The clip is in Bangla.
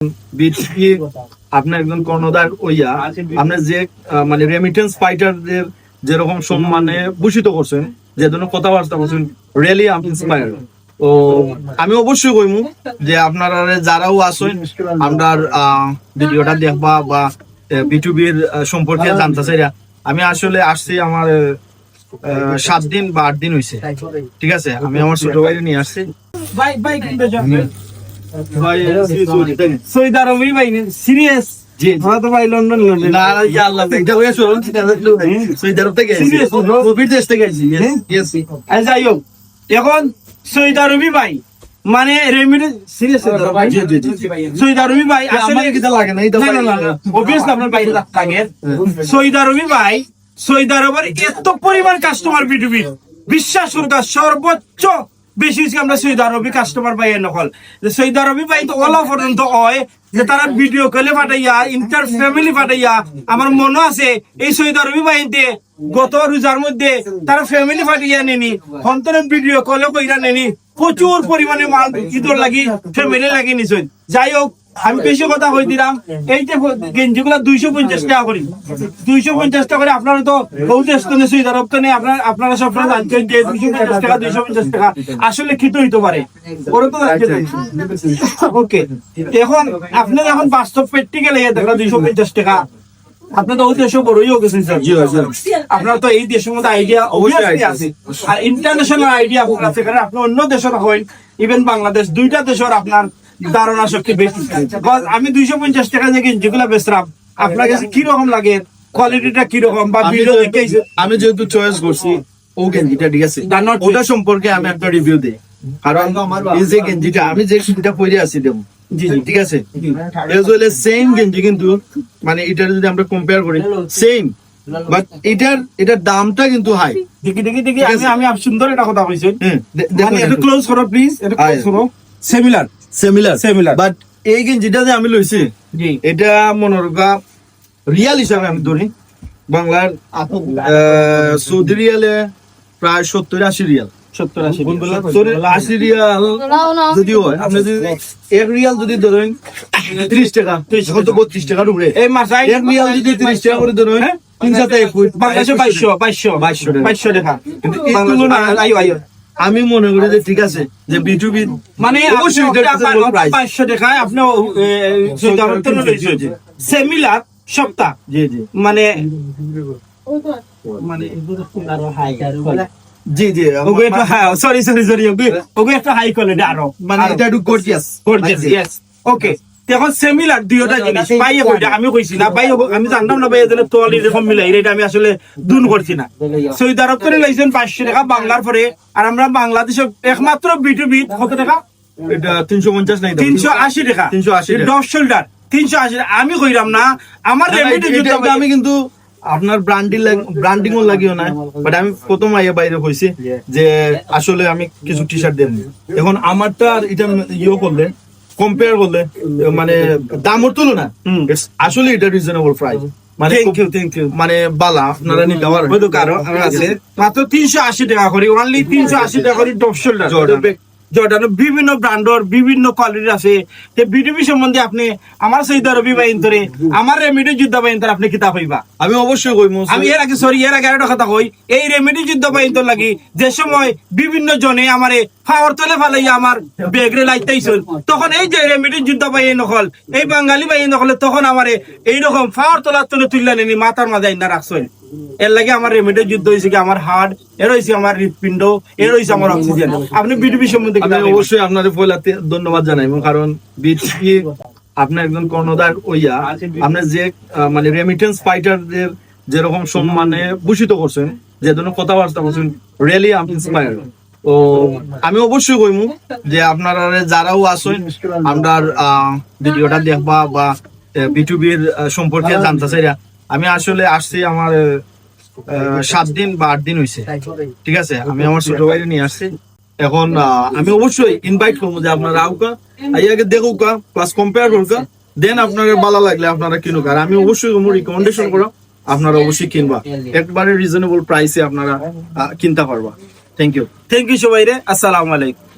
বিটিপি আপনার একজন কর্ণধার হইয়া আপনার যে মানে রেমিটেন্স ফাইটারদের যেরকম সম্মানে ভূষিত করছেন, যে ধরনের কথাবার্তা বলছেন, রিয়েলি আই এম ইন্সপায়ার্ড। তো আমি অবশ্যই কইমু যে আপনারা যারাও আসেন আপনার ভিডিওটা দেখবা বা বিটিপির সম্পর্কে জানতে চাইরা, আমি আসলে আসছি আমার 7 দিন বা 8 দিন হয়েছে, ঠিক আছে। আমি আমার ছোট ভাইরে নিয়ে আসছি। সৌদি আরবি ভাই সিরিয়াস জি আমরা তো ভাই লন্ডন না ইয়া আল্লাহ একটা হয়ে শুনুন, সৌদি আরব থেকে আইছি, কোভিড দেশ থেকে আইছি। ইয়েস যাই হোক, এখন সৌদি আরবি ভাই মানে রেমিটেন্স সিরিয়াস জি জি জি সৌদি আরবি ভাই আসলে কি লাগে না, এটা অবভিয়াসলি আপনার বাইরে থাকে। সৌদি আরবি ভাই সৌদি আরবের এত পরিমাণ কাস্টমার বিটিভি বিশ্বাস করুন সর্বোচ্চ বেশি আমরা সৌদি আরবি কাস্টমার পাই নকল যে সৌদি আরবি পাই তো ওলা পর্যন্ত হয় যে তারা ভিডিও কলে পাঠাইয়া ইন্টার ফ্যামিলি পাঠাইয়া। আমার মনে আছে এই সৌদি আরবি বাহিনীতে গত রোজার মধ্যে তারা ফ্যামিলি পাঠাইয়া নেনি, সন্তানের ভিডিও কলে কইরা নেনি, প্রচুর পরিমাণে মাল ঈদর লাগি ফ্যামিলি লাগি নিছেন। যাই হোক, আমি বেশি কথা কই দিলাম, এই যে গেঞ্জি গুলা 250 টাকা করি, 250 টাকা করে। আপনারা তো বহু দেশ তো সৌদি আরব তো নেই, আপনারা সব জানছেন যে 250 টাকা 250 টাকা আসলে খিত হইতে পারে, ওরা তো ওকে। এখন আপনি যখন বাস্তব প্র্যাকটিক্যাল দেখেন 250 টাকা, আপনি তো ওই দেশে বড়ই হয়ে গেছেন স্যার। আপনার তো এই দেশের মধ্যে আইডিয়া অবশ্যই আছে, আর ইন্টারন্যাশনাল আইডিয়া আপনার আছে, কারণ আপনি অন্য দেশের হইন, ইভেন বাংলাদেশ, দুইটা দেশের আপনার ধারণা শক্তি বেশি। আমি 250 টাকা দিয়ে যেগুলো বেচলাম, আপনার কাছে কিরকম লাগে, কোয়ালিটিটা কিরকম বা ভিডিও দেখে? আমি যেহেতু চয়েস করছি ও গেঞ্জিটা, ঠিক আছে, ওটা সম্পর্কে আমি একটা রিভিউ দিই। কারণ এই যে গেঞ্জিটা আমি যে গেঞ্জিটা পরে আছি দেবো, জি জি ঠিক আছে, সেম গেঞ্জি কিন্তু মানে এটা যদি আমরা কম্পেয়ার করি সেম, বাট এটার দামটা কিন্তু হাই। দেখি দেখি দেখি আমি সুন্দর একটা কথা কইছি, একটু ক্লোজ করো প্লিজ, একটু ক্লোজ করো। সিমিলার বাট এই গেঞ্জিটা যে আমি লইছি এটা মনে রাখা রিয়াল হিসাবে আমি ধরি বাংলার সৌদি রিয়ালে প্রায় 70-80 রিয়াল, 70-80 রিয়াল যদি হয়, আপনি যদি 1 রিয়াল যদি ধরেন 30 টাকা, 32 টাকার উপরে, এই মাসাই 1 রিয়াল যদি 30 টাকা করে ধরেন 3-4 বাংলাদেশে 2200 টাকা। কিন্তু এই তুলনায় আমি মনে করি যে ঠিক আছে যে বিটুবি মানে 500 টাকায় আপনি সিমিলার সপ্তাহ, জি জি মানে জি জি সরি ওকে একটা হাই কোয়ালিটি আরো মানে এটা একটু গর্জিয়াস ইয়েস ওকে। এখন সিমিলার দুইটা জিনিস পাইয়ে কইটা আমি কইছি না ভাই, আমি জানতাম না ভাই এদের তোয়ালি এরকম মিলাই, এটা আমি আসলে দুন করছি না। সৌদি আরব করে লাইছেন 500 টাকা বাংলার পরে, আর আমরা বাংলাদেশে একমাত্র বিটুবি কত টাকা? এটা 350 নাই, 380 টাকা, 380 ডব শোল্ডার 380। আমি কইরাম না আমার রেমিটেন্স আমি কিন্তু আপনার ব্র্যান্ডিং ও লাগিও না, বাট আমি প্রথম আইয়া বাইরে কইছি যে আসলে আমি কিছু টি শার্ট দেন, এখন আমারটা আর এটা ইয়ে করলে কম্পেয়ার করলে মানে দামের তুলনা আসলে এটা রিজনেবল প্রাইস। মানে থ্যাংক ইউ মানে বালা আপনারা নিতে পারবেন, কারণ আছে মাত্র 380 টাকা করে, অনলি 380 টাকা করে টপ শোল্ডার জর্ডান, বিভিন্ন ব্র্যান্ডের বিভিন্ন কোয়ালিটির আছে। বিটিভি সম্বন্ধে আপনি আমার সৌদি আরবি বাহিনী, আমার রেমিডি যুদ্ধ বাহিনী আপনি কিতাব হইবা। আমি অবশ্যই কইমু, আমি এর আগে একটা কথা কই, এই রেমিডি যুদ্ধ বাহিনী লাগি যে সময় বিভিন্ন জনে আমারে ফাওয়ার তলে ফালাইয়া আমার বেগরে লাইতাইছিল, তখন এই যে রেমিডি যুদ্ধ বাহিনী নকল, এই বাঙালি বাহিনী নকলে তখন আমারে এইরকম ফাওয়ার তলার তলে তুললা নেনি মাথার মাঝে না রাখছেন। এর লাগে আমার রেমিডের যুদ্ধ হয়েছে কি আমার হার্ট, এর হয়েছে আমার হৃৎপিণ্ড, এর হয়েছে আমার অক্সিজেন। আপনি বিটিভি সম্বন্ধে অবশ্যই আপনাদের পয়লাতে ধন্যবাদ জানাইব, কারণ বিটিভি আপনার একজন কর্ণধার হইয়া আপনার যে মানে রেমিটেন্স ফাইটারদের যেরকম সম্মানে ভূষিত করছেন, যে ধরনের কথাবার্তা বলছেন, রিয়েলি আই এম ইন্সপায়ার্ড। তো আমি অবশ্যই কইমু যে আপনারা যারাও আসেন আপনার ভিডিওটা দেখবা বা বিটিভির সম্পর্কে জানতে চাইরা, আমি আসলে আসছি আমার 7 দিন বা 8 দিন হয়েছে, ঠিক আছে। আমি আমার ছোট ভাইরে নিয়ে আসছি। এখন আমি অবশ্যই ইনভাইট করবো যে আপনারা আউকা আইয়াকে দেখুকা প্লাস কম্পেয়ার করুকা, দেন আপনাদের ভালো লাগলে আপনারা কিনুক। আর আমি অবশ্যই রিকমেন্ডেশন করো আপনারা অবশ্যই কিনবা, একবারে রিজনেবল প্রাইসে আপনারা কিনতে পারবা। থ্যাংক ইউ সবাই রে, আসসালামু আলাইকুম।